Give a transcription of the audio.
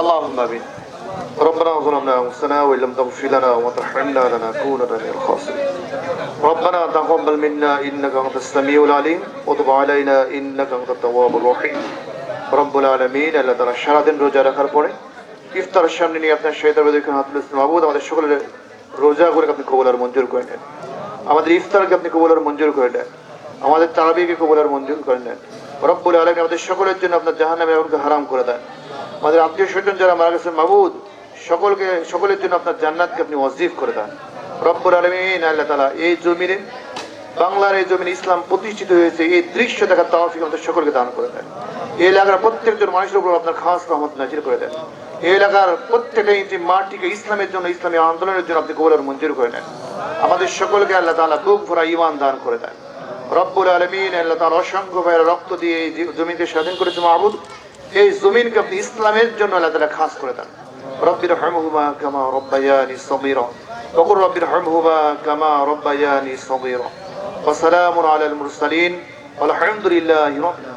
اللهم آمين. ربنا ظلمنا أنفسنا وإن لم تغفر لنا وترحمنا لنكونن من الخاسرين. ربنا تقبل منا إنك أنت السميع العليم وتب علينا إنك أنت التواب الرحيم. রব্বুল আলামিন আল্লাহ তাআলা সারাদিন রোজা রাখার পরে ইফতারের সামনে নিয়ে আপনার শহীদের বেদিকে হাত তুলেছেন। মাবুদ, আমাদের সকলের রোজাগুলোকে আপনি কবুল আর মঞ্জুর করে নেন। আমাদের ইফতারকে আপনি কবুল আর মঞ্জুর করে নেন। আমাদের তারাবিকে কবুল আর মঞ্জুর করে নেন। রব্বুল আলামিন আমাদের সকলের জন্য আপনার জাহান্নামের আগুনকে হারাম করে দেন। আমাদের আত্মীয় স্বজন যারা মারা গেছেন মাবুদ, সকলের জন্য আপনার জান্নাতকে আপনি ওয়াজিব করে দেন। রব্বুল আলামিন আল্লাহ তাআলা এই জমিনে, বাংলার এই জমিনে ইসলাম প্রতিষ্ঠিত হয়েছে, এই দৃশ্য দেখার তৌফিক আমাদের সকলকে দান করে দেন। এই এলাকার প্রত্যেকজন মানুষের উপর আপনার খাস রহমত নাজির করে দেন। এই এলাকার প্রত্যেকটা ইঞ্চি মাটিকে ইসলামের জন্য, ইসলামী আন্দোলনের জন্য আপনি কবুল আর মঞ্জুর করে নেন। আমাদের সকলকে আল্লাহ তাআলা বুক ভরা ঈমান দান করে দেন। রব্বুল আলামিন আল্লাহ তাআলা অসংখ্য ভাইয়ের রক্ত দিয়ে এই জমিনকে স্বাধীন করেছে মাবুদ, এই জমিনকে আপনি ইসলামের জন্য আল্লাহ তাআলা খাস করে দেন। রব্বির হামহুমা কামা রব্বায়ানি সগীরা ওয়া কুর রব্বির হামহুমা কামা রব্বায়ানি সগীরা ওয়া সালামুন আলাল মুরসালিন ওয়া আলহামদুলিল্লাহি রাব্বিল